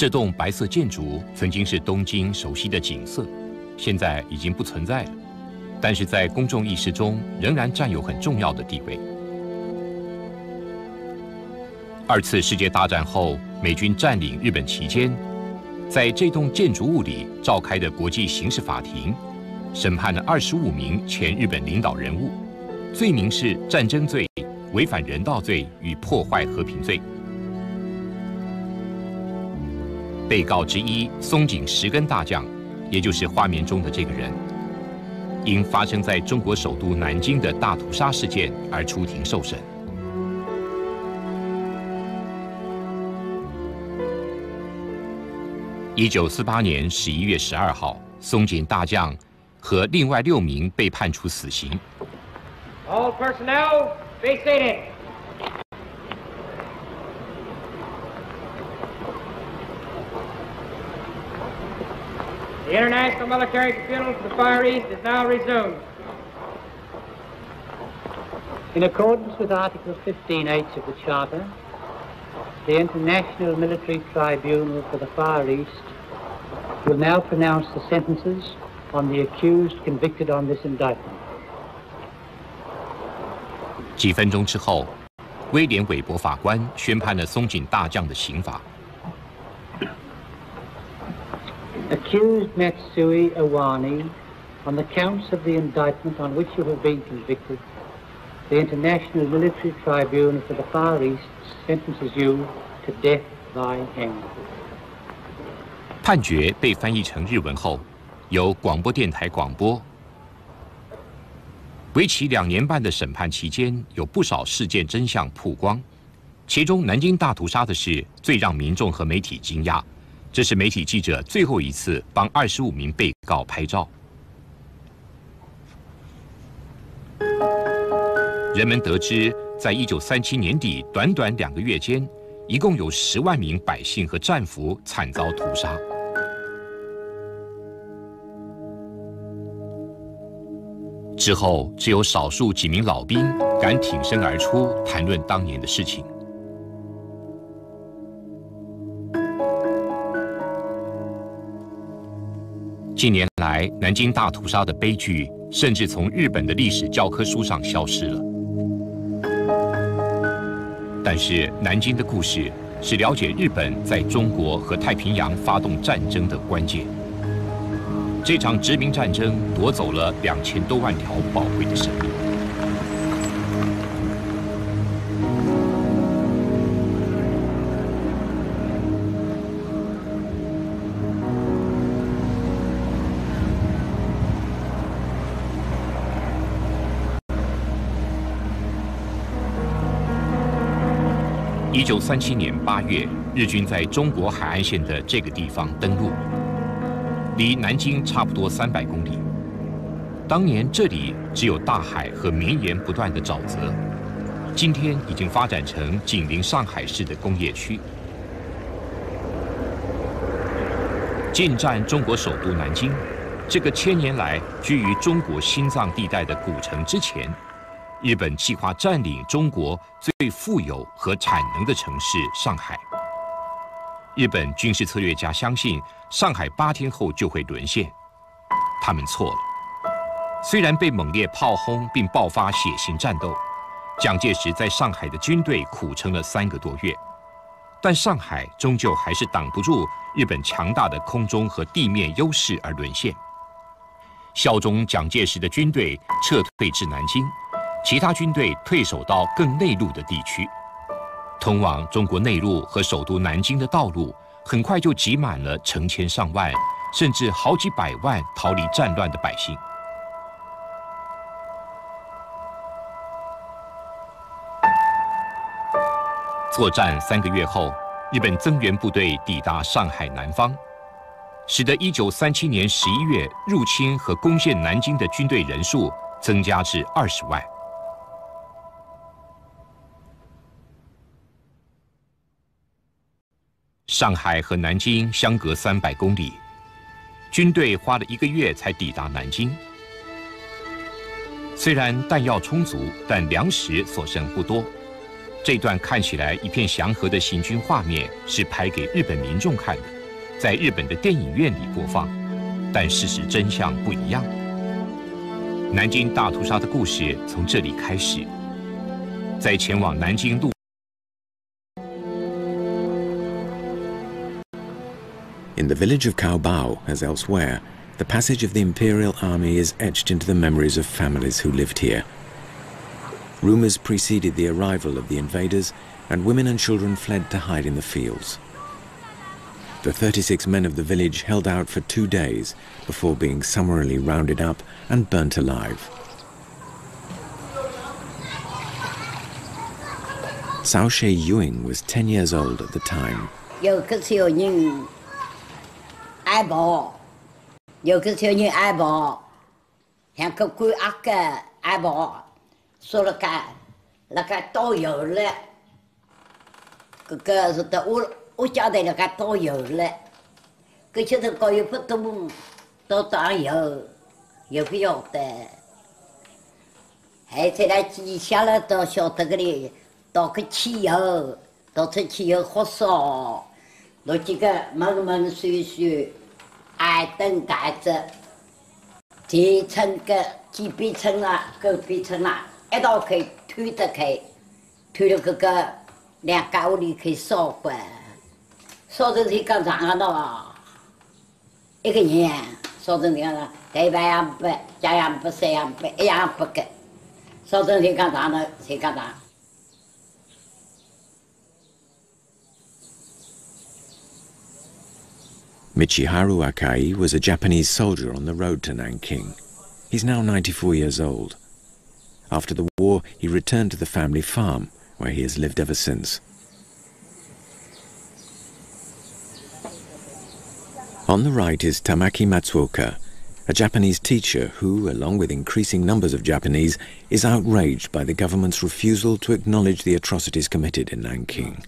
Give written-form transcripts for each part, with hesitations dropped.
这栋白色建筑曾经是东京熟悉的景色，现在已经不存在了，但是在公众意识中仍然占有很重要的地位。2次世界大战后，美军占领日本期间，在这栋建筑物里召开的国际刑事法庭，审判了25名前日本领导人物，罪名是战争罪、违反人道罪与破坏和平罪。被告之一松井石根大将，也就是画面中的这个人，因发生在中国首都南京的大屠杀事件而出庭受审。1948年11月12号，松井大将和另外6名被判处死刑。All personnel, be seated. The International Military Tribunal for the Far East is now resumed. In accordance with Article 15H of the Charter, the International Military Tribunal for the Far East will now pronounce the sentences on the accused convicted on this indictment. 几分钟之后，威廉·韦伯法官宣判了松井大将的刑罚。Accused Matsui Iwani, on the counts of the indictment on which you have been convicted, the International Military Tribunal for the Far East sentences you to death by hanging. 判决被翻译成日文后，由广播电台广播。为期2年半的审判期间，有不少事件真相曝光，其中南京大屠杀的事最让民众和媒体惊讶。这是媒体记者最后一次帮25名被告拍照。人们得知，在1937年底短短2个月间，一共有10万名百姓和战俘惨遭屠杀。之后，只有少数几名老兵敢挺身而出，谈论当年的事情。近年来，南京大屠杀的悲剧甚至从日本的历史教科书上消失了。但是，南京的故事是了解日本在中国和太平洋发动战争的关键。这场殖民战争夺走了2000多万条宝贵的生命。1937年8月，日军在中国海岸线的这个地方登陆，离南京差不多300公里。当年这里只有大海和绵延不断的沼泽，今天已经发展成紧邻上海市的工业区。进占中国首都南京，这个1000年来居于中国心脏地带的古城之前，日本计划占领中国最富有和产能的城市上海。日本军事策略家相信上海8天后就会沦陷，他们错了。虽然被猛烈炮轰并爆发血腥战斗，蒋介石在上海的军队苦撑了3个多月，但上海终究还是挡不住日本强大的空中和地面优势而沦陷。效忠蒋介石的军队撤退至南京，其他军队退守到更内陆的地区，通往中国内陆和首都南京的道路很快就挤满了成千上万，甚至好几百万逃离战乱的百姓。作战3个月后，日本增援部队抵达上海南方，使得1937年11月入侵和攻陷南京的军队人数增加至20万。上海和南京相隔300公里，军队花了1个月才抵达南京。虽然弹药充足，但粮食所剩不多。这段看起来一片祥和的行军画面是拍给日本民众看的，在日本的电影院里播放，但事实真相不一样。南京大屠杀的故事从这里开始，在前往南京路。In the village of Caobao, as elsewhere, the passage of the Imperial Army is etched into the memories of families who lived here. Rumors preceded the arrival of the invaders, and women and children fled to hide in the fields. The 36 men of the village held out for 2 days before being summarily rounded up and burnt alive. Cao She Yuing was 10 years old at the time. 有个小人爱跑，有个小人爱跑，像个鬼阿哥爱跑。 说了个，那个导游了，这个是的，我交代那个导游了，这就是搞一不懂，到导游，也不晓得，还在那记下来到晓得个哩，到个汽油，到这汽油好烧，到几个门门水水，挨灯盖子，这层个几边层啊，隔壁层啊。 一道可以推得开，推了这个2家屋里可以烧过，烧成这个长了1个人烧成这样了，这半样不，加样不，3样不，1样不给，烧成这个长了，这个长。 Michiharu Akai was a Japanese soldier on the road to Nanking. He's now 94 years old. After the war, he returned to the family farm, where he has lived ever since. On the right is Tamaki Matsuoka, a Japanese teacher who, along with increasing numbers of Japanese, is outraged by the government's refusal to acknowledge the atrocities committed in Nanking.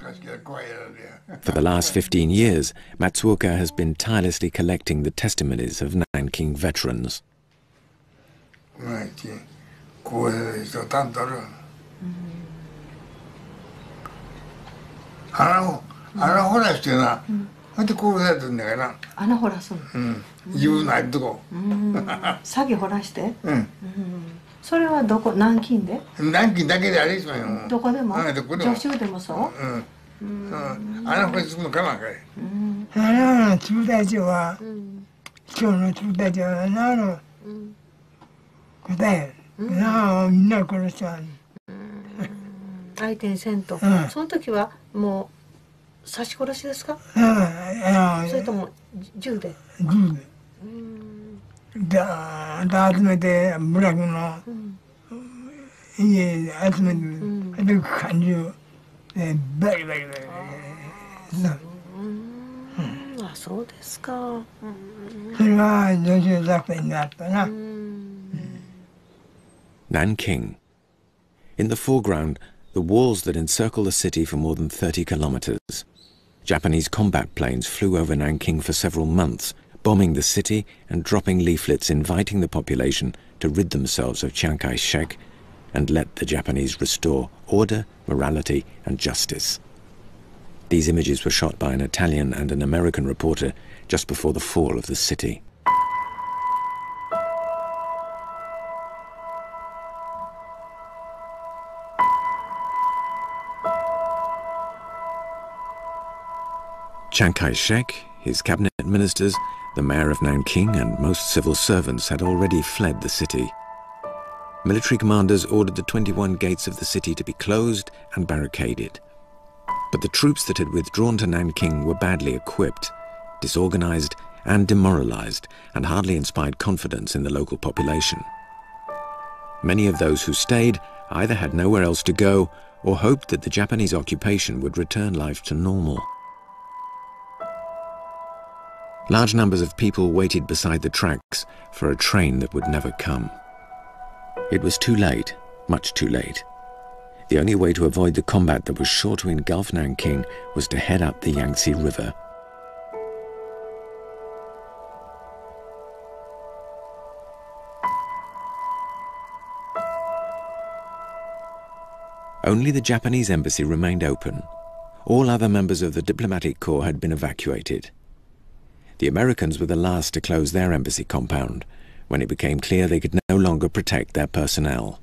For the last 15 years, Matsuoka has been tirelessly collecting the testimonies of Nanking veterans. Nanking. In the foreground, the walls that encircle the city for more than 30 kilometers. Japanese combat planes flew over Nanking for several months, bombing the city and dropping leaflets inviting the population to rid themselves of Chiang Kai-shek and let the Japanese restore order, morality and justice. These images were shot by an Italian and an American reporter just before the fall of the city. Chiang Kai-shek, his cabinet ministers, the mayor of Nanking and most civil servants had already fled the city. Military commanders ordered the 21 gates of the city to be closed and barricaded. But the troops that had withdrawn to Nanking were badly equipped, disorganized and demoralized, and hardly inspired confidence in the local population. Many of those who stayed either had nowhere else to go or hoped that the Japanese occupation would return life to normal. Large numbers of people waited beside the tracks for a train that would never come. It was too late, much too late. The only way to avoid the combat that was sure to engulf Nanking was to head up the Yangtze River. Only the Japanese embassy remained open. All other members of the diplomatic corps had been evacuated. The Americans were the last to close their embassy compound when it became clear they could no longer protect their personnel.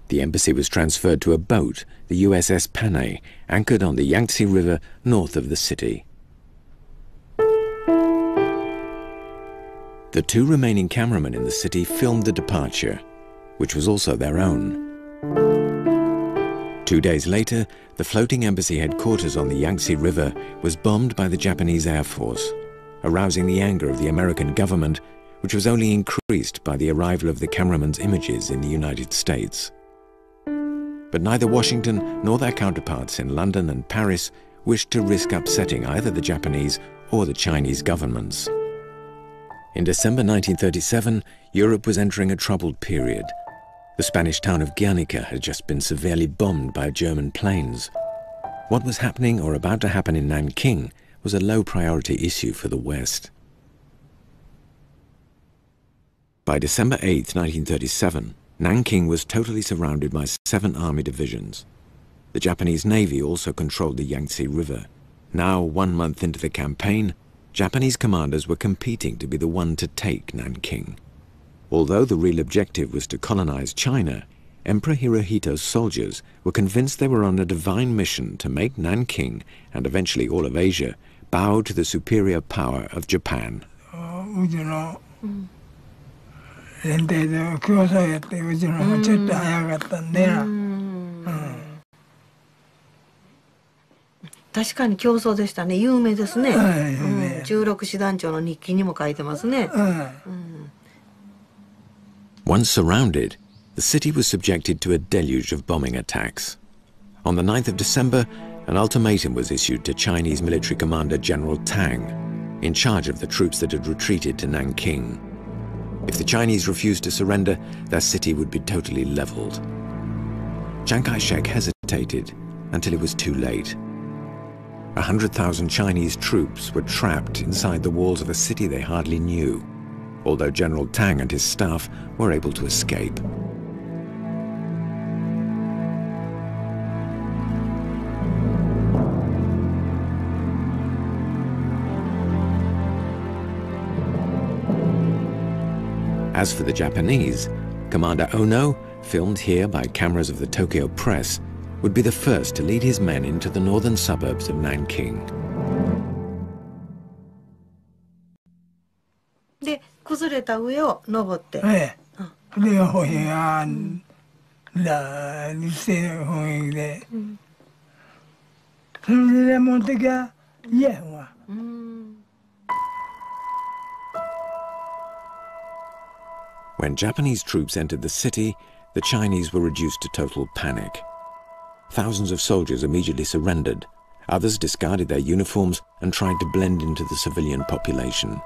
The embassy was transferred to a boat, the USS Panay, anchored on the Yangtze River north of the city. The two remaining cameramen in the city filmed the departure, which was also their own. 2 days later, the floating embassy headquarters on the Yangtze River was bombed by the Japanese Air Force, arousing the anger of the American government, which was only increased by the arrival of the cameraman's images in the United States. But neither Washington nor their counterparts in London and Paris wished to risk upsetting either the Japanese or the Chinese governments. In December 1937, Europe was entering a troubled period. The Spanish town of Guernica had just been severely bombed by German planes. What was happening or about to happen in Nanking was a low-priority issue for the West. By December 8, 1937, Nanking was totally surrounded by 7 army divisions. The Japanese Navy also controlled the Yangtze River. Now, 1 month into the campaign, Japanese commanders were competing to be the one to take Nanking. Although the real objective was to colonize China, Emperor Hirohito's soldiers were convinced they were on a divine mission to make Nanking, and eventually all of Asia, bow to the superior power of Japan. 確かに競争でしたね。有名ですね。16師団長の日記にも書いてますね。Once surrounded, the city was subjected to a deluge of bombing attacks. On the 9th of December, an ultimatum was issued to Chinese military commander General Tang, in charge of the troops that had retreated to Nanking. If the Chinese refused to surrender, their city would be totally leveled. Chiang Kai-shek hesitated until it was too late. 100,000 Chinese troops were trapped inside the walls of a city they hardly knew, although General Tang and his staff were able to escape. As for the Japanese, Commander Ono, filmed here by cameras of the Tokyo Press, would be the first to lead his men into the northern suburbs of Nanking. で、崩れた上を登って。で、歩兵が偽歩兵で、それで持ってきゃ家は。When Japanese troops entered the city, the Chinese were reduced to total panic. Thousands of soldiers immediately surrendered. Others discarded their uniforms and tried to blend into the civilian population.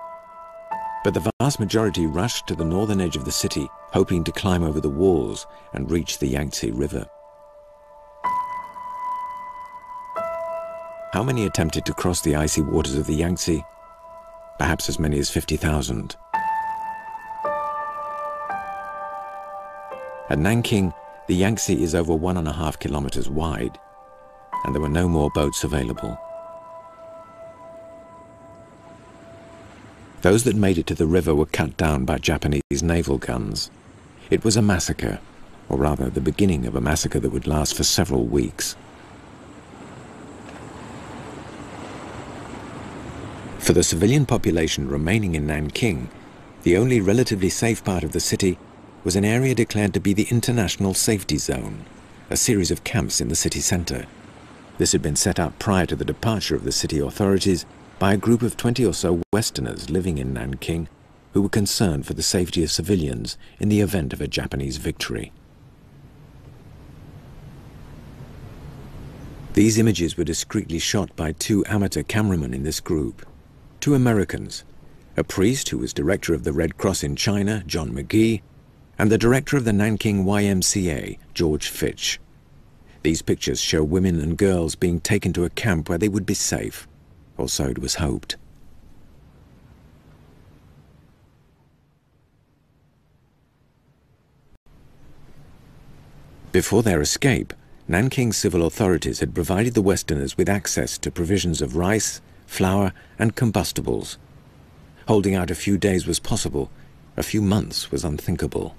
But the vast majority rushed to the northern edge of the city, hoping to climb over the walls and reach the Yangtze River. How many attempted to cross the icy waters of the Yangtze? Perhaps as many as 50,000. At Nanking, the Yangtze is over 1.5 kilometers wide, and there were no more boats available. Those that made it to the river were cut down by Japanese naval guns. It was a massacre, or rather the beginning of a massacre that would last for several weeks. For the civilian population remaining in Nanking, the only relatively safe part of the city was an area declared to be the International Safety Zone, a series of camps in the city center. This had been set up prior to the departure of the city authorities by a group of 20 or so Westerners living in Nanking who were concerned for the safety of civilians in the event of a Japanese victory. These images were discreetly shot by 2 amateur cameramen in this group, 2 Americans, a priest who was director of the Red Cross in China, John McGee, and the director of the Nanking YMCA, George Fitch. These pictures show women and girls being taken to a camp where they would be safe, or so it was hoped. Before their escape, Nanking civil authorities had provided the Westerners with access to provisions of rice, flour and combustibles. Holding out a few days was possible, a few months was unthinkable.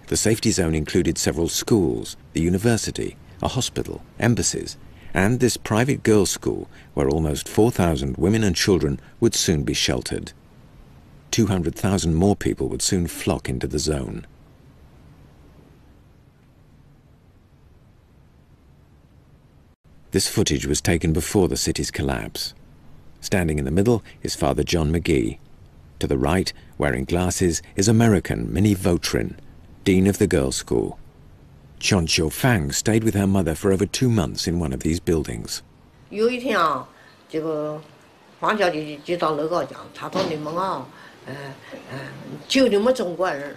The safety zone included several schools, the university, a hospital, embassies, and this private girls' school where almost 4,000 women and children would soon be sheltered. 200,000 more people would soon flock into the zone. This footage was taken before the city's collapse. Standing in the middle is Father John McGee. To the right, wearing glasses, is American Minnie Vautrin, Dean of the girls' school. Chon Chiu Fang stayed with her mother for over 2 months in one of these buildings. 有一天啊，这个黄小姐就到楼高讲，她说你们啊，救你们中国人，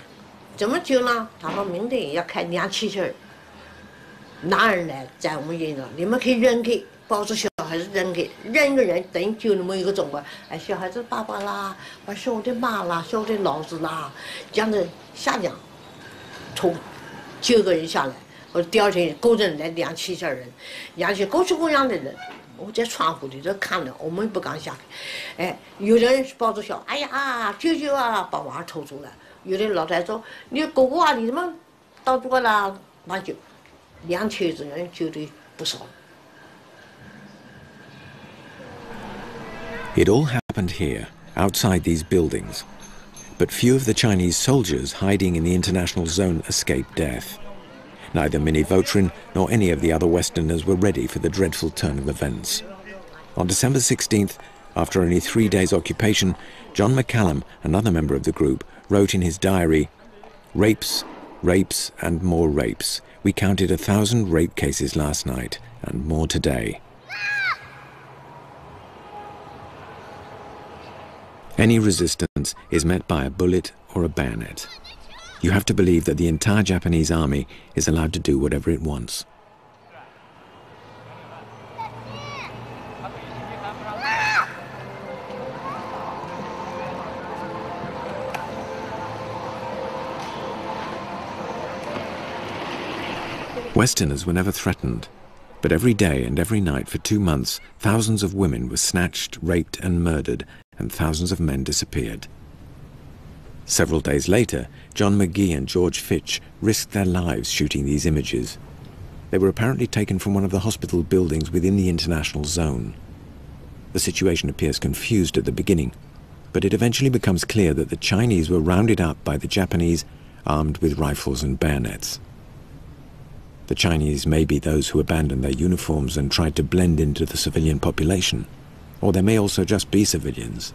怎么救呢？她说明天要开2汽车，男人来在我们营上，你们可以扔给，抱着小孩子扔给，扔一个人等于救你们一个中国。哎，小孩子爸爸啦，把兄弟妈啦，兄弟老子啦，这样子下降，从9个人下来，我第二天工人来2汽车人，2汽各式各样的人。 我在窗户里头看着，我们不敢下去。哎，有的人抱着小，哎呀，救救啊，把娃抽出来；有的老太太说：“你哥哥啊，你怎么到这个了？”那就2车子人救的不少。 It all happened here, outside these buildings. But few of the Chinese soldiers hiding in the international zone escaped death. Neither Minnie Vautrin nor any of the other Westerners were ready for the dreadful turn of events. On December 16th, after only 3 days' occupation, John McCallum, another member of the group, wrote in his diary, "Rapes, rapes and more rapes. We counted 1,000 rape cases last night and more today." Any resistance is met by a bullet or a bayonet. You have to believe that the entire Japanese army is allowed to do whatever it wants. Westerners were never threatened, but every day and every night for 2 months, thousands of women were snatched, raped and murdered, and thousands of men disappeared. Several days later, John McGee and George Fitch risked their lives shooting these images. They were apparently taken from one of the hospital buildings within the international zone. The situation appears confused at the beginning, but it eventually becomes clear that the Chinese were rounded up by the Japanese armed with rifles and bayonets. The Chinese may be those who abandoned their uniforms and tried to blend into the civilian population, or they may also just be civilians.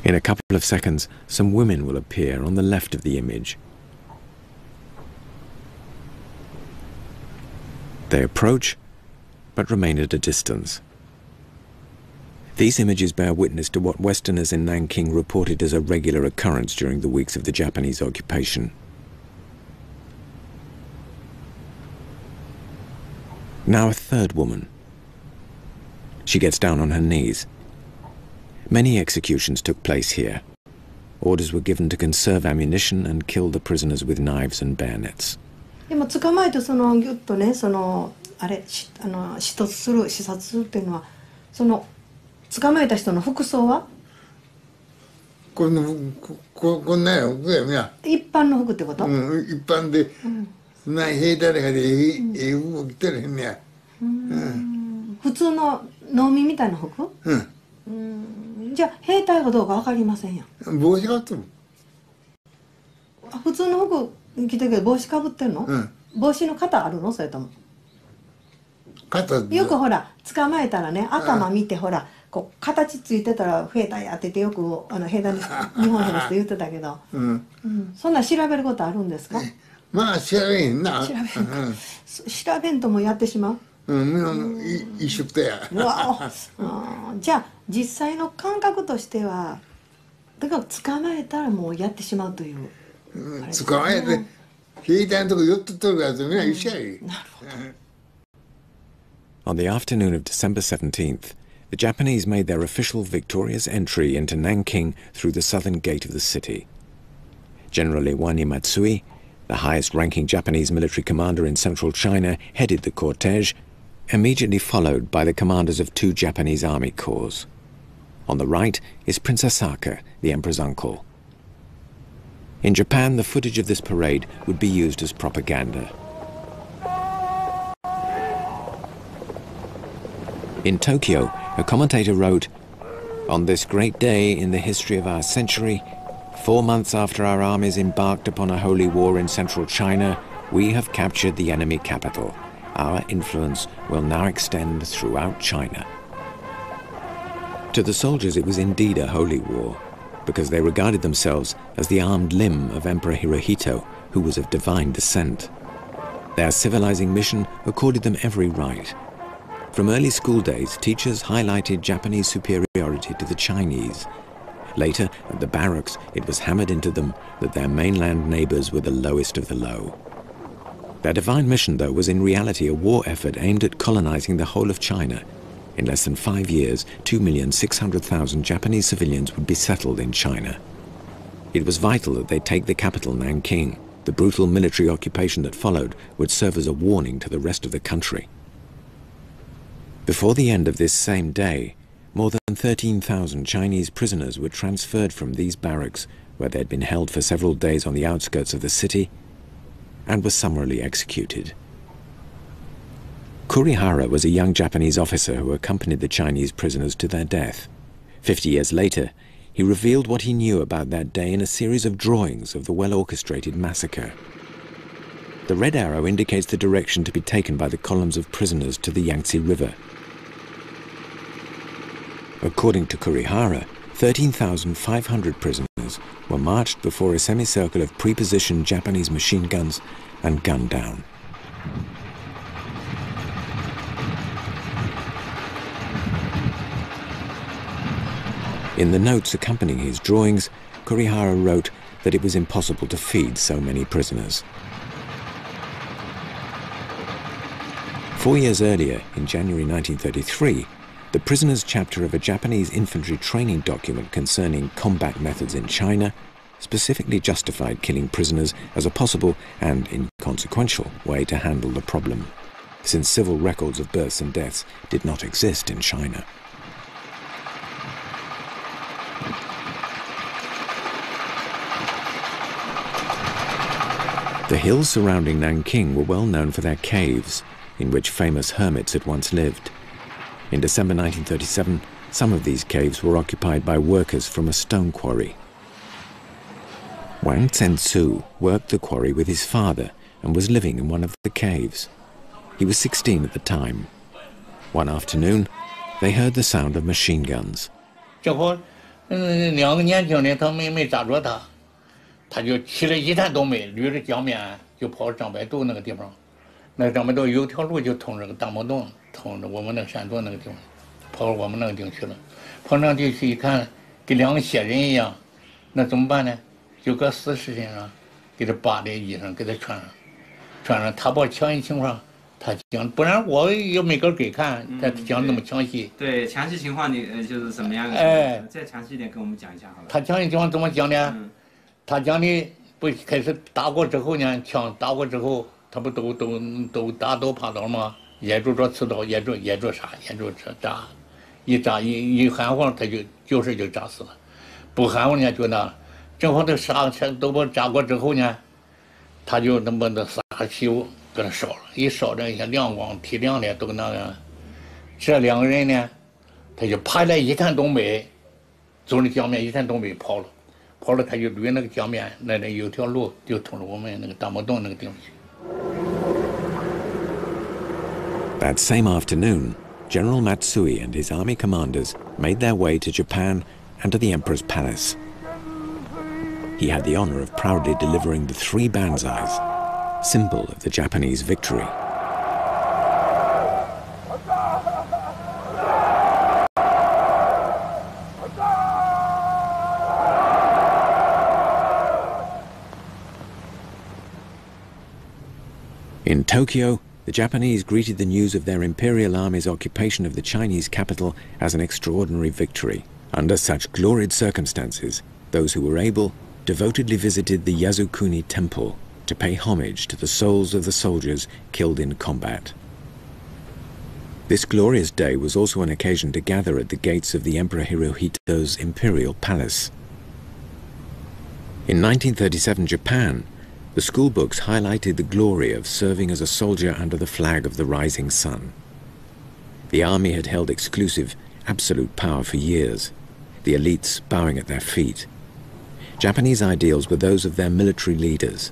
In a couple of seconds, some women will appear on the left of the image. They approach, but remain at a distance. These images bear witness to what Westerners in Nanking reported as a regular occurrence during the weeks of the Japanese occupation. Now a third woman. She gets down on her knees. Many executions took place here. Orders were given to conserve ammunition and kill the prisoners with knives and bayonets. でも捕まえてギュッとね視察するっていうのは捕まえた人の服装はこんなよ服やね。一般の服ってこと？一般で兵隊がで服着てるへんねや。普通の農民みたいな服？じゃあ兵隊かどうか分かりませんやん。帽子かぶってる。普通の服着てるけど帽子かぶってんの？帽子の型あるの？それともよくほら捕まえたらね頭見てほらこう形ついてたら兵隊やっててよく兵隊の日本兵の人言ってたけど、そんな調べることあるんですか？まあ調べへんな。調べんともやってしまう。一緒だや。じゃあ実際の感覚としてはだから捕まえたらもうやってしまうという。捕まえて兵隊のとこ寄っとっとるやつみんな一緒やり。なるほど。On the afternoon of December 17th, the Japanese made their official victorious entry into Nanking through the southern gate of the city. General Iwani Matsui, the highest-ranking Japanese military commander in central China, headed the cortege, immediately followed by the commanders of 2 Japanese army corps. On the right is Prince Asaka, the emperor's uncle. In Japan, the footage of this parade would be used as propaganda. In Tokyo, a commentator wrote, "On this great day in the history of our century, 4 months after our armies embarked upon a holy war in central China, we have captured the enemy capital. Our influence will now extend throughout China." To the soldiers, it was indeed a holy war, because they regarded themselves as the armed limb of Emperor Hirohito, who was of divine descent. Their civilizing mission accorded them every right. From early school days, teachers highlighted Japanese superiority to the Chinese. Later, at the barracks, it was hammered into them that their mainland neighbors were the lowest of the low. Their divine mission, though, was in reality a war effort aimed at colonizing the whole of China. In less than 5 years, 2,600,000 Japanese civilians would be settled in China. It was vital that they take the capital, Nanking. The brutal military occupation that followed would serve as a warning to the rest of the country. Before the end of this same day, more than 13,000 Chinese prisoners were transferred from these barracks, where they had been held for several days on the outskirts of the city, and were summarily executed. Kurihara was a young Japanese officer who accompanied the Chinese prisoners to their death. 50 years later, he revealed what he knew about that day in a series of drawings of the well-orchestrated massacre. The red arrow indicates the direction to be taken by the columns of prisoners to the Yangtze River. According to Kurihara, 13,500 prisoners were marched before a semicircle of pre-positioned Japanese machine guns and gunned down. In the notes accompanying his drawings, Kurihara wrote that it was impossible to feed so many prisoners. 4 years earlier, in January 1933, the prisoners' chapter of a Japanese infantry training document concerning combat methods in China specifically justified killing prisoners as a possible and inconsequential way to handle the problem, since civil records of births and deaths did not exist in China. The hills surrounding Nanking were well known for their caves, in which famous hermits had once lived. In December 1937, some of these caves were occupied by workers from a stone quarry. Wang Zhensu worked the quarry with his father and was living in one of the caves. He was 16 at the time. One afternoon, they heard the sound of machine guns. 这会2个年轻人他没抓住他，他就骑了一滩都没，捋着江面就跑张白渡那个地方。那张白渡有条路就通这个大木洞，通着我们那个山洞那个地方，跑我们那个地方去了。跑上地去一看，跟2个血人一样，那怎么办呢？就搁死尸身上，给他扒的衣裳给他穿上。他把详细情况他讲，不然我也没个给看，他讲那么详细。对，详细情况你就是怎么样？哎，再详细一点跟我们讲一下好了。他详细情况怎么讲呢？他讲的不开始打过之后呢，枪打过之后。 他不都打都怕刀吗？噎住这刺刀，噎住啥？噎住这扎，一扎一含糊，他就是扎死了。不含糊呢，就那正好他都把扎过之后呢，他就那么那撒汽油给他烧了，一烧这一下亮光提亮的都那个。这2个人呢，他就爬来一看东北，走那江面一看东北跑了，他就捋那个江面，那有条路就通着我们那个大木洞那个地方去。 That same afternoon, General Matsui and his army commanders made their way to Japan and to the Emperor's palace. He had the honor of proudly delivering the 3 banzais, symbol of the Japanese victory. In Tokyo, the Japanese greeted the news of their Imperial Army's occupation of the Chinese capital as an extraordinary victory. Under such gloried circumstances, those who were able devotedly visited the Yasukuni temple to pay homage to the souls of the soldiers killed in combat. This glorious day was also an occasion to gather at the gates of the Emperor Hirohito's imperial palace. In 1937 Japan, the school books highlighted the glory of serving as a soldier under the flag of the rising sun. The army had held exclusive, absolute power for years, the elites bowing at their feet. Japanese ideals were those of their military leaders.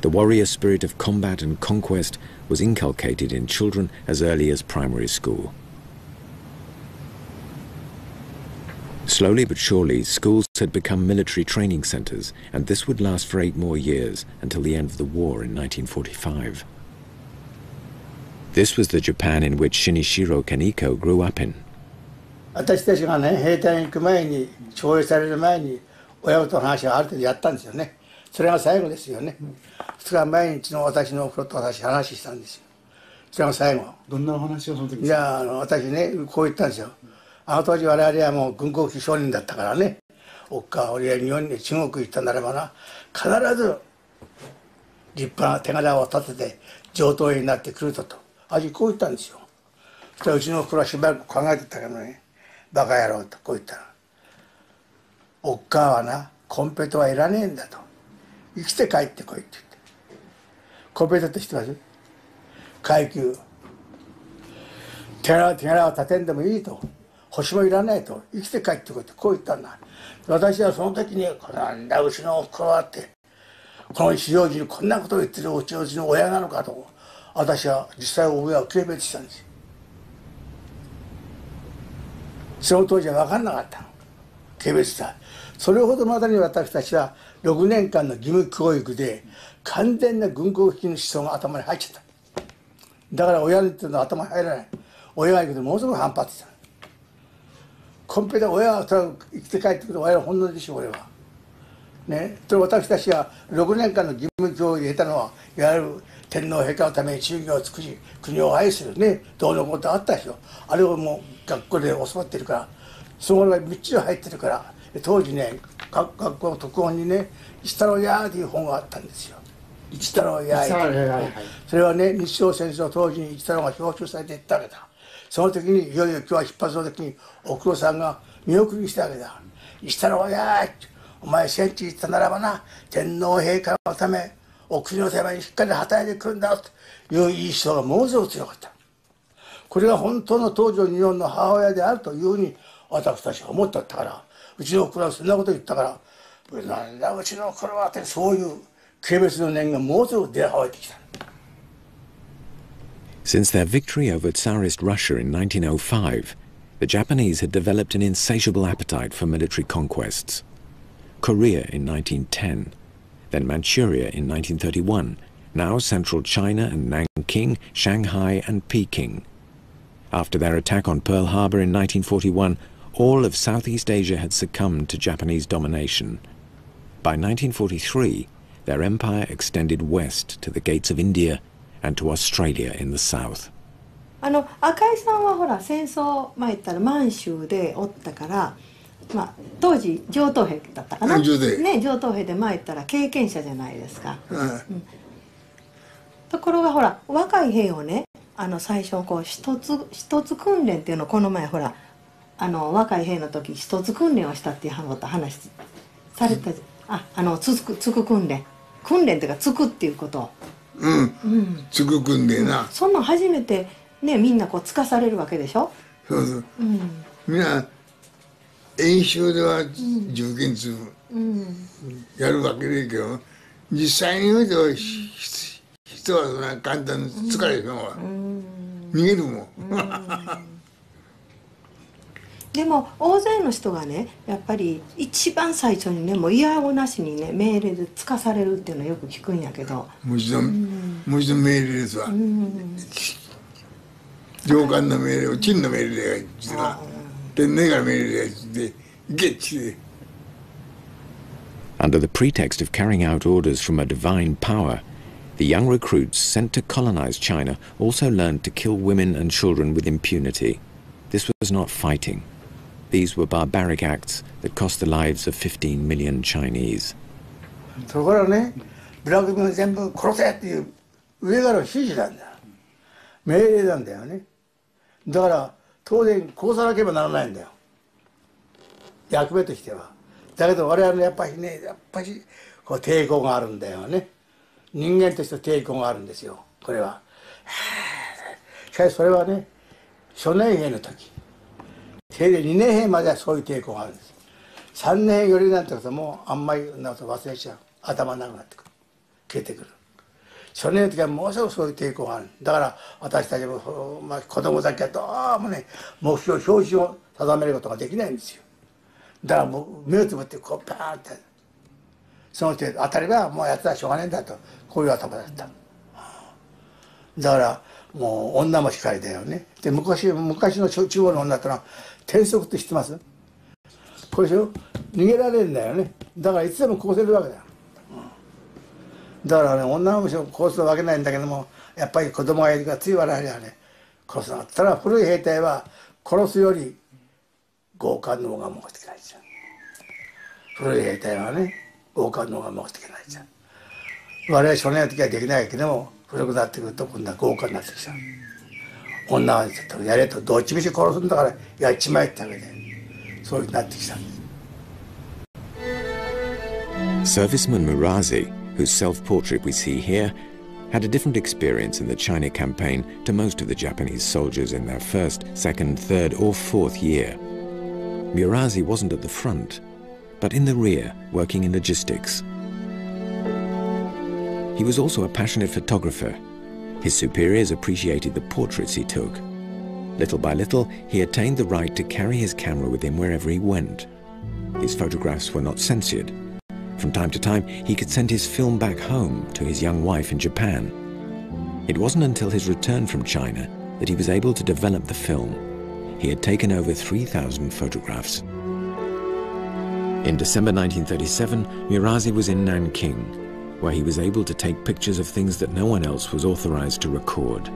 The warrior spirit of combat and conquest was inculcated in children as early as primary school. Slowly but surely, schools had become military training centers, and this would last for 8 more years until the end of the war in 1945. This was the Japan in which Shinichiro Kaneko grew up in. 私たちがね、兵隊に行く前に、徴兵される前に、親との話をある程度やったんですよね。それが最後ですよね。2日毎日の私のお風呂と私話したんですよ。それが最後。どんなお話をその時？いや、私ね、こう言ったんですよ。あの当時我々はもう軍国少年だったからね。おっか、俺は日本に中国行ったならばな、必ず立派な手柄を立てて上等兵になってくると。私こう言ったんですよ。そしたらうちのおふくろはしばらく考えてたけどね、バカ野郎とこう言ったら。おっかはな、コンペイトはいらねえんだと。生きて帰ってこいって言って。コンペイトって知ってます？階級。手柄を立てんでもいいと。星もいらないと。生きて帰ってこいってこう言ったんだ。私はその時に、なんだうちのおふくろはって、この非常時にこんなことを言ってるうちの親なのかと。私は実際親を軽蔑したんですよ。その当時は分かんなかったの。軽蔑した。それほどまでに私たちは6年間の義務教育で完全な軍国主義の思想が頭に入っちゃった。だから親の言ってるのは頭に入らない。親が言うけどものすごく反発した。コンペで親は生きて帰ってくる親は本能でしょ俺は。ね、私たちが6年間の義務教育で得たのはいわゆる天皇陛下のために忠義を尽くし国を愛するねどうのことあったでしょ。あれをもう学校で教わってるからそこがみっちり入ってるから当時ね学校の特本にね「一太郎やー」という本があったんですよ。一太郎やー。それはね日朝戦争当時に一太郎が表彰されていったわけだ。その時にいよいよ今日は出発の時におふくろさんが見送りしたわけだ。一太郎やーお前戦地行ったならばな天皇陛下のためお国のためにしっかり働いてくるんだといういい人がものすごく強かった。これが本当の当時の日本の母親であるというふうに私たちは思ったからうちの子はそんなこと言ったからなんだうちの子はってそういう軽蔑の念がものすごく出はわいてきた。Since their victory over Tsarist Russia in 1905, the Japanese had developed an insatiable appetite for military conquests. Korea in 1910, then Manchuria in 1931, now central China and Nanking, Shanghai and Peking. After their attack on Pearl Harbor in 1941, all of Southeast Asia had succumbed to Japanese domination. By 1943, their empire extended west to the gates of India and to Australia in the south. 赤井さんはほら戦争前言ったら満州でおったから、まあ当時上等兵だったかな。ね上等兵で前言ったら経験者じゃないですか。ところがほら若い兵をね最初こう一つ訓練っていうのをこの前ほら若い兵の時一つ訓練をしたっていう話されたつく訓練っていうかつくっていうこと。つく訓練な。そんなん初めてねみんなこうつかされるわけでしょ。そうそう。みんな演習では重建通やるわけだけど実際に言うと人はそんな簡単に疲れるのは逃げるもん。でも大勢の人がねやっぱり一番最初にねもう嫌おなしにね命令でつかされるっていうのはよく聞くんやけどもう一度命令ですわ。上官の命令を陳の命令が実は天皇が命令がでゲッチで。Under the pretext of carrying out orders from a divine power, the young recruits sent to colonize China also learned to kill women and children with impunity. This was not fighting. These were barbaric acts that cost the lives of 15 million Chinese. ところがね、ブラック組を全部殺せっていう上からの指示なんだよ。命令なんだよね。だから当然殺さなければならないんだよ。役目としては。だけど我々のやっぱりこう抵抗があるんだよね。人間として抵抗があるんですよ、これは。しかしそれはね、初年兵の時、せいぜい2年兵まではそういう抵抗があるんです。3年兵よりなんてこともうあんまりなんと忘れちゃう。頭長くなってくる。消えてくる。初年の時はもうすぐそういう抵抗がある。だから私たちも、子供だけはどうもね、目標、標準を定めることができないんですよ。だからもう目をつぶってこうバーンって。その程度、当たり前はもうやってたらしょうがねえんだと、こういう頭だった。だからもう女もしかりだよね。で昔の中国の女ってのは転職って知ってます？これでしょ、逃げられるんだよね。だからいつでも殺せるわけだよ。だからね、女の人を殺すわけないんだけども、やっぱり子供がいるからつい笑いはね、殺すの。ただ古い兵隊は殺すより強姦の方が回っていけないじゃん。古い兵隊はね、強姦の方が回っていけないじゃん。我々初年の時はできないけども、古くなってくると今度は強姦になってきちゃう。女はやれとどっちみち殺すんだからやっちまえってわけで、そういうふうになってきた。Serviceman Murazi, whose self-portrait we see here, had a different experience in the China campaign to most of the Japanese soldiers in their first, second, third or fourth year. Murazi wasn't at the front, but in the rear, working in logistics. He was also a passionate photographer. His superiors appreciated the portraits he took. Little by little, he attained the right to carry his camera with him wherever he went. His photographs were not censored. From time to time, he could send his film back home to his young wife in Japan. It wasn't until his return from China that he was able to develop the film. He had taken over 3,000 photographs. In December 1937, Murazi was in Nanking, where he was able to take pictures of things that no one else was authorized to record.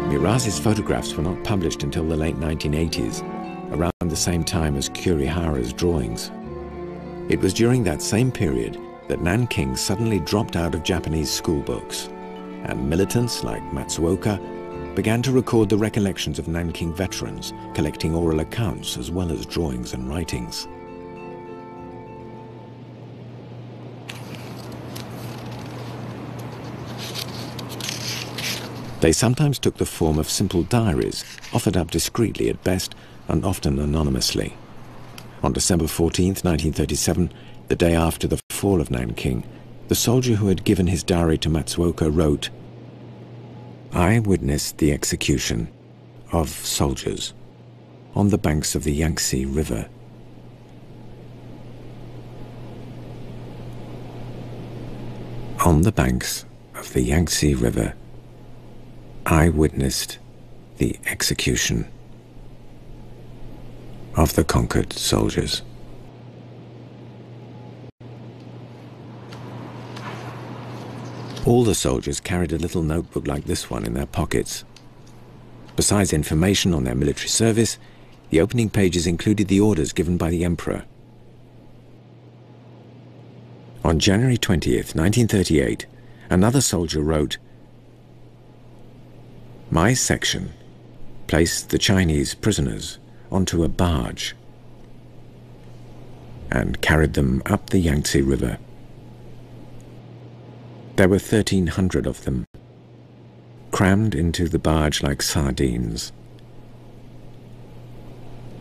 Murazi's photographs were not published until the late 1980s, around the same time as Kurihara's drawings. It was during that same period that Nanking suddenly dropped out of Japanese school books, and militants like Matsuoka began to record the recollections of Nanking veterans, collecting oral accounts as well as drawings and writings. They sometimes took the form of simple diaries, offered up discreetly at best and often anonymously. On December 14th, 1937, the day after the fall of Nanking, the soldier who had given his diary to Matsuoka wrote, "I witnessed the execution of soldiers on the banks of the Yangtze River. On the banks of the Yangtze River, I witnessed the execution of the conquered soldiers." All the soldiers carried a little notebook like this one in their pockets. Besides information on their military service, the opening pages included the orders given by the Emperor. On January 20th, 1938, another soldier wrote, "My section placed the Chinese prisoners onto a barge and carried them up the Yangtze River. There were 1,300 of them, crammed into the barge like sardines,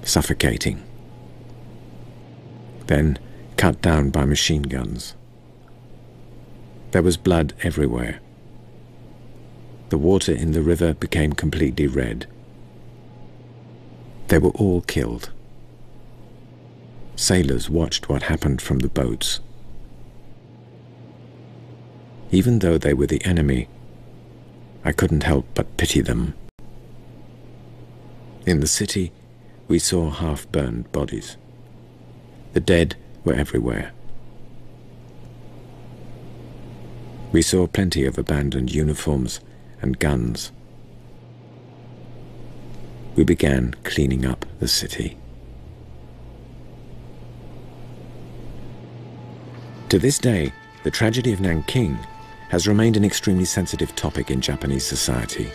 suffocating, then cut down by machine guns. There was blood everywhere. The water in the river became completely red. They were all killed. Sailors watched what happened from the boats. Even though they were the enemy, I couldn't help but pity them. In the city, we saw half-burned bodies. The dead were everywhere. We saw plenty of abandoned uniforms and guns. we began cleaning up the city. To this day, the tragedy of Nanking has remained an extremely sensitive topic in Japanese society.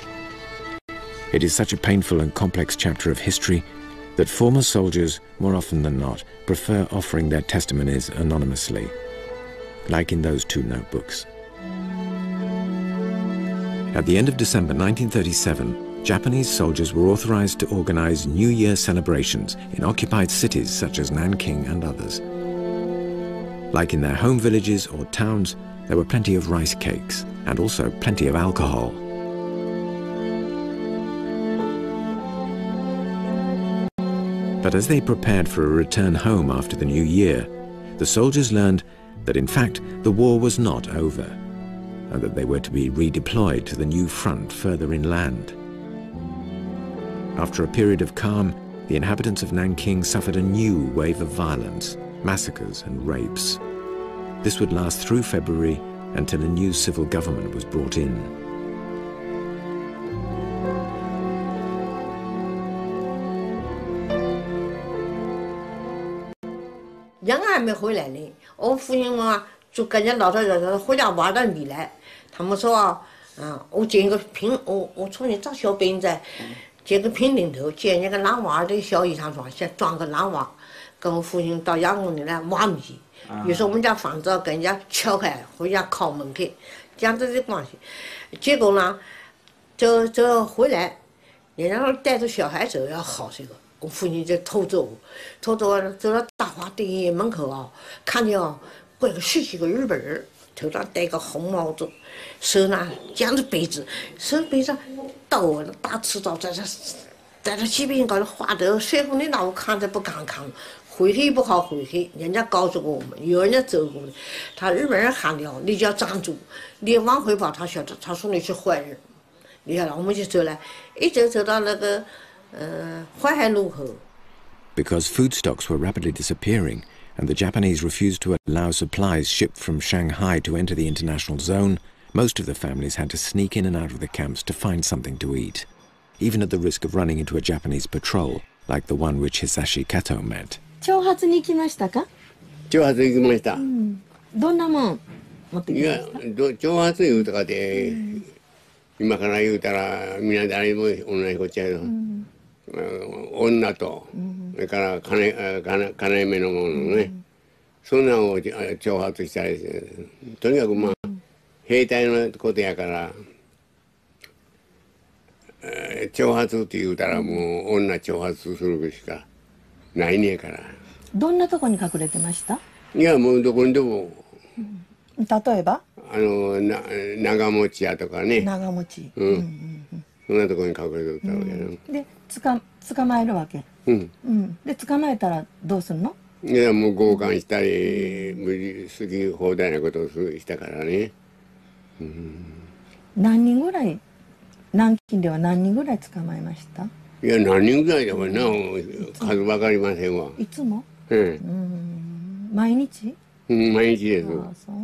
It is such a painful and complex chapter of history that former soldiers, more often than not, prefer offering their testimonies anonymously, like in those 2 notebooks. At the end of December 1937, Japanese soldiers were authorized to organize New Year celebrations in occupied cities such as Nanking and others. Like in their home villages or towns, there were plenty of rice cakes and also plenty of alcohol. But as they prepared for a return home after the new year, the soldiers learned that in fact the war was not over, and that they were to be redeployed to the new front further inland. After a period of calm, the inhabitants of Nanking suffered a new wave of violence, massacres and rapes. This would last through February until a new civil government was brought in.人还没回来呢，我父亲嘛就跟着老头子回家挖点米来。他们说，我捡个瓶，我从那找小饼子，捡个瓶里头，捡那个蓝娃的小衣裳装，先装个蓝娃，跟我父亲到杨公里来挖米。有时候我们家房子跟人家撬开，回家靠门去，这样子的关系。结果呢，这回来，人家带着小孩子要好些个。我父亲就偷走走到大华店门口啊，看见啊，过个10几个日本人，头上戴个红帽子，手呢夹着杯子，手背上刀啊大刺刀在这西边搞的画的，师傅你让我看着不敢看，回去不好回去，人家告诉过我们，有人家走过的，他日本人喊了，你就要站住，你往回跑，他晓得，他说你是坏人，你看了，我们就走了，一直走到那个。Because food stocks were rapidly disappearing and the Japanese refused to allow supplies shipped from Shanghai to enter the international zone, most of the families had to sneak in and out of the camps to find something to eat, even at the risk of running into a Japanese patrol like the one which Hisashi Kato met. 挑発に行きましたか？挑発行きました。どんなもん持ってきました？いや、挑発言うとかで、今から言うたらみんな誰も同じこっちゃけど。女と、それから金目のものね、そんなのを挑発したりして、とにかくまあ兵隊のことやから、挑発って言うたらもう女挑発するしかないねえから。どんなとこに隠れてました？いやもうどこにでも。例えば？長持ちやとかね。長持ち。そんなところに隠れてたわけやな。で捕まえるわけ。で捕まえたらどうするの？いやもう強姦したり無理好き放題なことをしたからね。何人ぐらい南京では何人ぐらい捕まえました？いや何人ぐらいでもな数わかりませんわ。いつも？毎日？毎日です。あ、そう。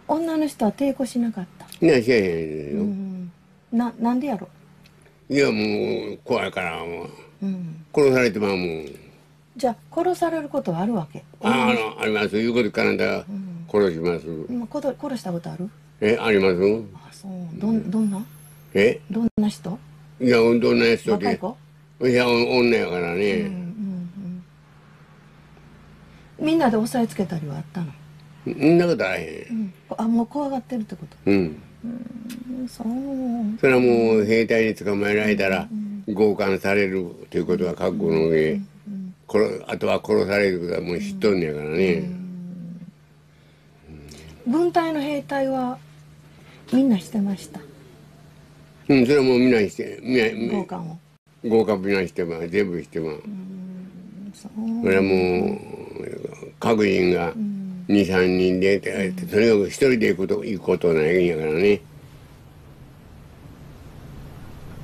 女の人は抵抗しなかった？いやしへんよ。なんでやろ？いやもう怖いからもう、殺されてまうもん。じゃあ殺されることはあるわけ？あります。いうことからんだ殺します。殺したことある？あります。あ、そう。どんな？どんな人？いやどんな人で。若い子？いや女やからね。みんなで押さえつけたりはあったの？そんなことあへん。あ、もう怖がってるってこと？そう。それはもう兵隊に捕まえられたら強姦されるということは覚悟の上、あとは殺されることはもう知っとんねやからね。軍隊の兵隊はみんなしてました？それはもうみんなして、強姦を。強姦みんなしてま全部してま。それはもう各人が2、3人でとにかく一人で行くことないんやからね。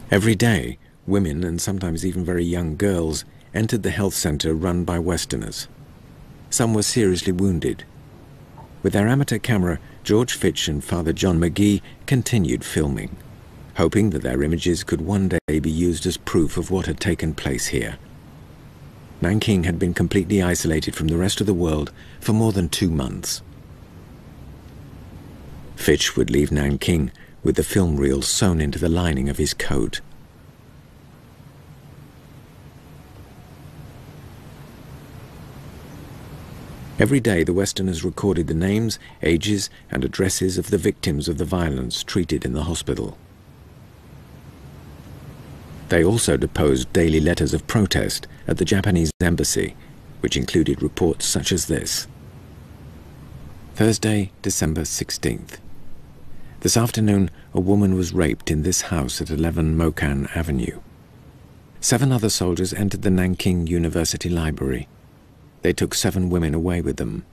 Every day, women and sometimes even very young girls entered the health center run by Westerners. Some were seriously wounded. With their amateur camera, George Fitch and Father John McGee continued filming. hoping that their images could one day be used as proof of what had taken place here. Nanking had been completely isolated from the rest of the world for more than 2 months. Fitch would leave Nanking with the film reel sewn into the lining of his coat. Every day the Westerners recorded the names, ages and addresses of the victims of the violence treated in the hospital. They also deposed daily letters of protest at the Japanese embassy, which included reports such as this. Thursday, December 16th. This afternoon, a woman was raped in this house at 11 Mokan Avenue. 7 other soldiers entered the Nanking University Library. They took 7 women away with them.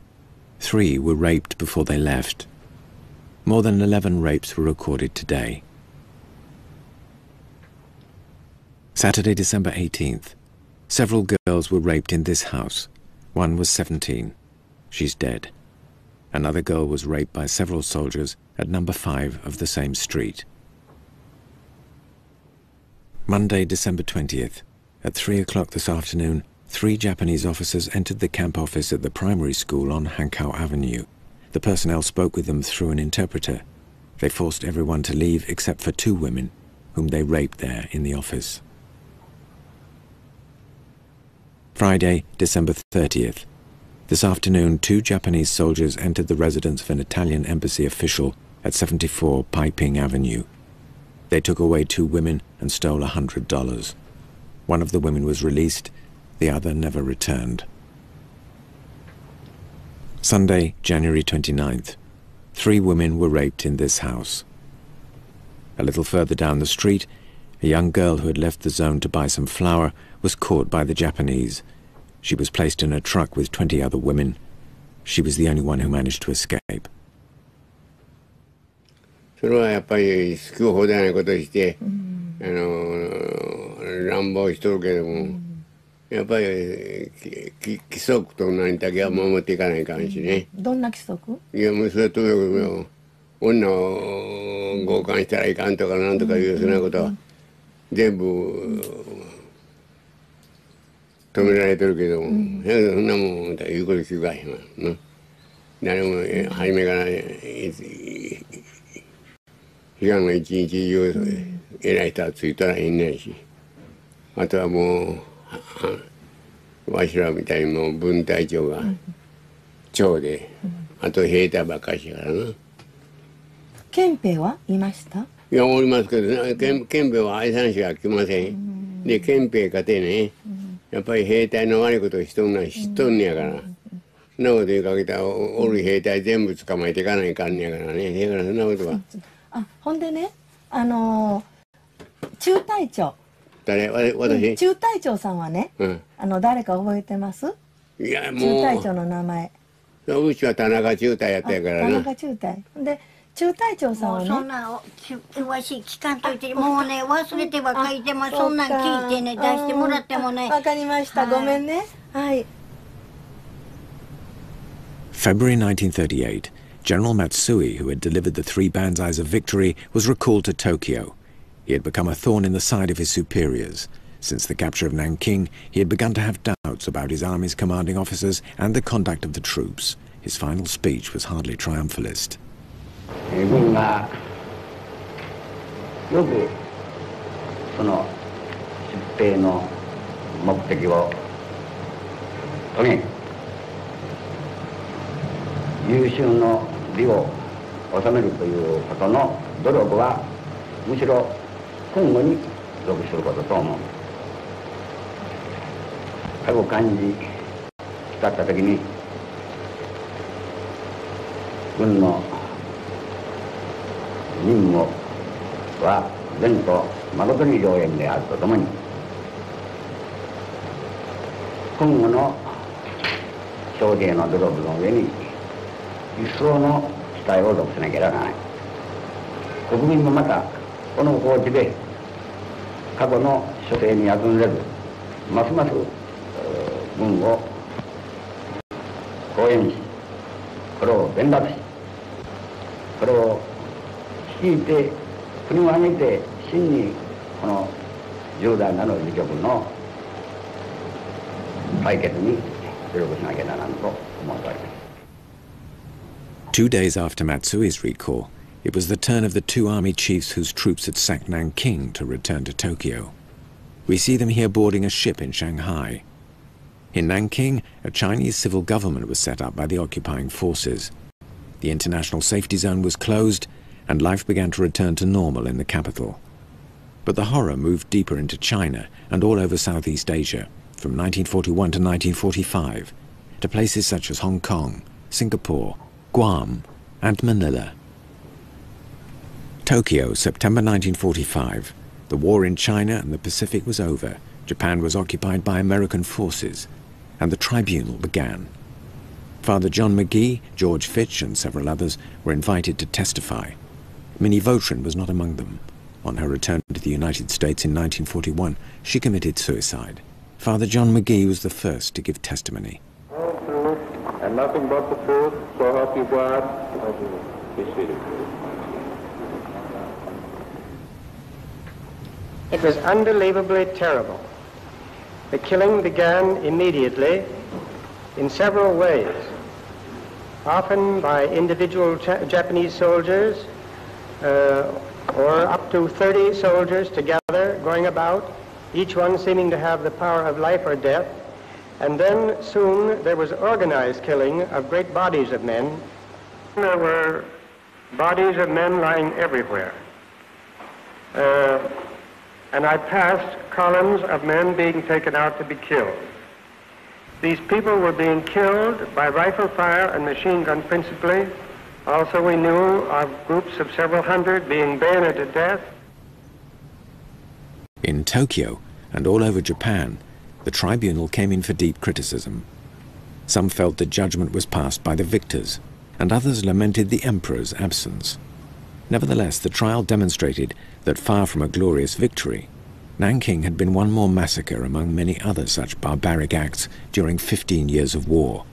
3 were raped before they left. More than 11 rapes were recorded today. Saturday, December 18th. Several girls were raped in this house. One was 17. She's dead. Another girl was raped by several soldiers at number 5 of the same street. Monday, December 20th. At 3 o'clock this afternoon, 3 Japanese officers entered the camp office at the primary school on Hankow Avenue. The personnel spoke with them through an interpreter. They forced everyone to leave except for 2 women, whom they raped there in the office. Friday, December 30th. This afternoon, 2 Japanese soldiers entered the residence of an Italian embassy official at 74 Paiping Avenue. They took away 2 women and stole $100. One of the women was released, the other never returned. Sunday, January 29th. 3 women were raped in this house. A little further down the street, a young girl who had left the zone to buy some flour was caught by the Japanese. She was placed in a truck with 20 other women. She was the only one who managed to escape. それはやっぱり好き放題なことして、乱暴しとるけども、やっぱり規則と何だけは守っていかないかんしね。どんな規則？いやもうそれと女を強姦したらいかんとかなんとかいうそんなことは全部止められてるけども、そんなもん言うこと聞くかへんわな。誰も初めから悲願が一日中偉い人はついたらへんねんし、あとはもうわしらみたいにもう分隊長が長で、あと兵隊ばっかりやからな。憲兵はいました？いやおりますけど、憲兵は愛さんしか来ません。で憲兵かてね、やっぱり兵隊の悪いことをしとんのは知っとんねやから。そんなこと言うかけたらおる兵隊全部捕まえていかないかんねやからね。だからそんなことは。ほんでね、中隊長。誰？私？中隊長さんはね、誰か覚えてます？いやもう。中隊長の名前。うちは田中中隊やったやからな。田中中隊。で中隊長さんはね。そんなわし聞かんといて、もうね忘れてば書いてもそんなん聞いてね出してもらってもね。わかりました。ごめんね。はい。February 1938, General Matsui, who had delivered the 3 Banzais of victory, was recalled to Tokyo. He had become a thorn in the side of his superiors. Since the capture of Nanking, he had begun to have doubts about his army's commanding officers and the conduct of the troops. His final speech was hardly triumphalist. 軍がよくその出兵の目的を遂げ、優秀の美を収めるということの努力はむしろ今後に属することと思う。過去漢字使った時に軍の任務は善と誠に良縁であるとともに、今後の将兵の努力の上に一層の期待を属しなければならない。国民もまたこの法治で過去の諸生に休んでず、ますます軍を講演し、これを伝達し、これを率いて国を挙げて真にこの重大なの時局の解決に努力しなきゃならんと思っております。 2 days after Matsui's recall, it was the turn of the 2 army chiefs whose troops had sacked Nanking to return to Tokyo. We see them here boarding a ship in Shanghai. In Nanking, a Chinese civil government was set up by the occupying forces. The international safety zone was closed, and life began to return to normal in the capital. But the horror moved deeper into China and all over Southeast Asia, from 1941 to 1945, to places such as Hong Kong, Singapore, Guam, and Manila. Tokyo, September 1945. The war in China and the Pacific was over. Japan was occupied by American forces, and the tribunal began. Father John McGee, George Fitch, and several others were invited to testify. Minnie Vautrin was not among them. On her return to the United States in 1941, she committed suicide. Father John McGee was the first to give testimony. All truth and nothing but the truth, so help you God. Be seated. It was unbelievably terrible. The killing began immediately in several ways, often by individual Japanese soldiers or up to 30 soldiers together going about, each one seeming to have the power of life or death. And then soon there was organized killing of great bodies of men. There were bodies of men lying everywhere. And I passed columns of men being taken out to be killed. These people were being killed by rifle fire and machine gun principally. Also we knew of groups of several hundred being bayoneted to death. In Tokyo and all over Japan, the tribunal came in for deep criticism. Some felt the judgment was passed by the victors, and others lamented the emperor's absence. Nevertheless, the trial demonstrated that far from a glorious victory, Nanking had been one more massacre among many other such barbaric acts during 15 years of war.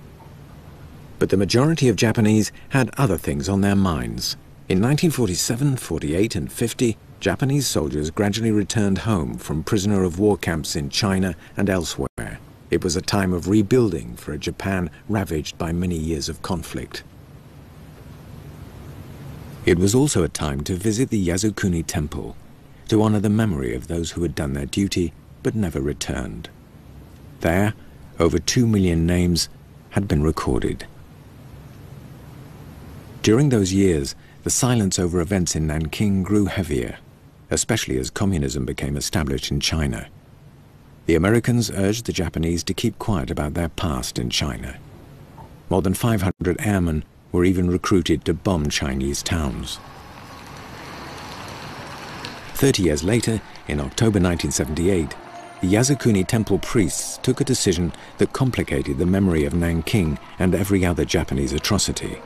But the majority of Japanese had other things on their minds. In 1947, 48 and 50, Japanese soldiers gradually returned home from prisoner of war camps in China and elsewhere. It was a time of rebuilding for a Japan ravaged by many years of conflict. It was also a time to visit the Yasukuni Temple, to honor the memory of those who had done their duty but never returned. There, over 2 million names had been recorded. During those years, the silence over events in Nanking grew heavier, especially as communism became established in China. The Americans urged the Japanese to keep quiet about their past in China. More than 500 airmen were even recruited to bomb Chinese towns. 30 years later, in October 1978, the Yasukuni Temple priests took a decision that complicated the memory of Nanking and every other Japanese atrocity.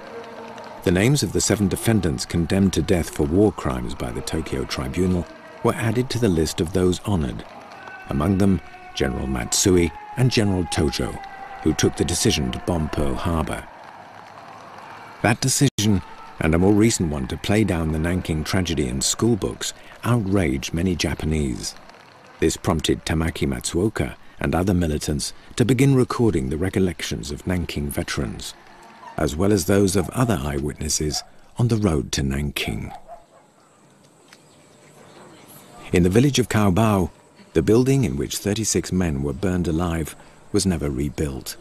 The names of the 7 defendants condemned to death for war crimes by the Tokyo Tribunal were added to the list of those honored. Among them, General Matsui and General Tojo, who took the decision to bomb Pearl Harbor. That decision, and a more recent one to play down the Nanking tragedy in school books, outraged many Japanese. This prompted Tamaki Matsuoka and other militants to begin recording the recollections of Nanking veterans, as well as those of other eyewitnesses on the road to Nanking. In the village of Kaobao, the building in which 36 men were burned alive was never rebuilt.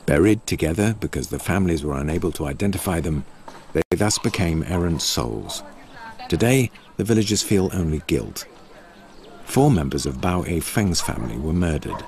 Buried together because the families were unable to identify them, they thus became errant souls. Today, the villagers feel only guilt. 4 members of Bao A Feng's family were murdered.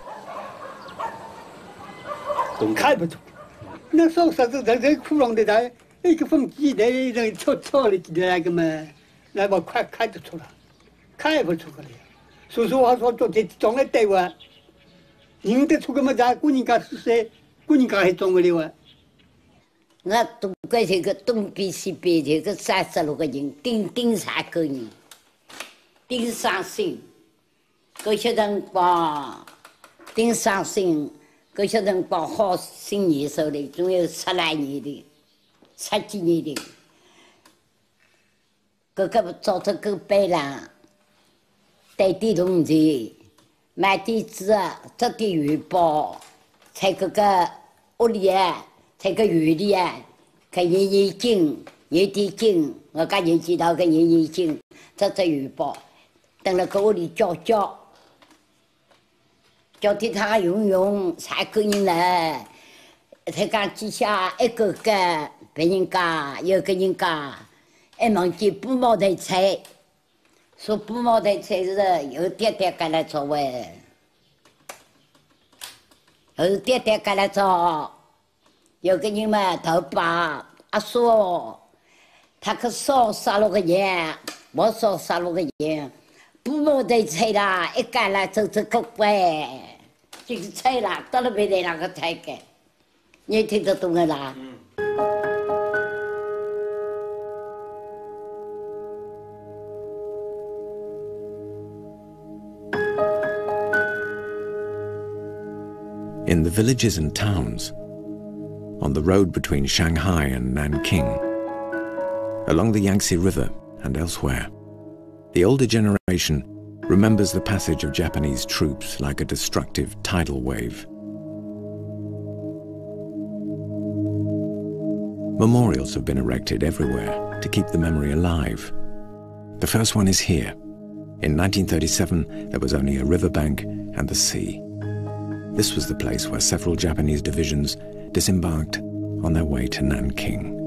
Nga tung cái gì cái tung pi si pi thì cái sai sai lúc cái gì tinh sai cái gì tinh sang sinh cái chuyện đang bảo tinh sang sinh cái chuyện đang bảo họ sinh nhị sau đấy chúng ta 12 nhị đi 17 nhị đi 个做成个白人，带地同志，买地址啊，这地预报，才个屋里啊，才个院里啊，看眼睛。 年底经，我讲年纪大个年经，这预报，等了个屋里叫的他用3个人来，他讲记下一个别人家，有个人家，还忘记补毛的菜，说补毛的菜是有点干来做喂，有点干来做，有个人嘛头发阿说。 他可烧杀了个人，我烧杀了个人，不毛的菜啦，一干了走个乖，这个菜啦，到了没得那个菜干，你听得懂的啦？In the villages and towns, on the road between Shanghai and Nanking, along the Yangtze River and elsewhere, the older generation remembers the passage of Japanese troops like a destructive tidal wave. Memorials have been erected everywhere to keep the memory alive. The first one is here. In 1937, there was only a riverbank and the sea. This was the place where several Japanese divisions disembarked on their way to Nanking.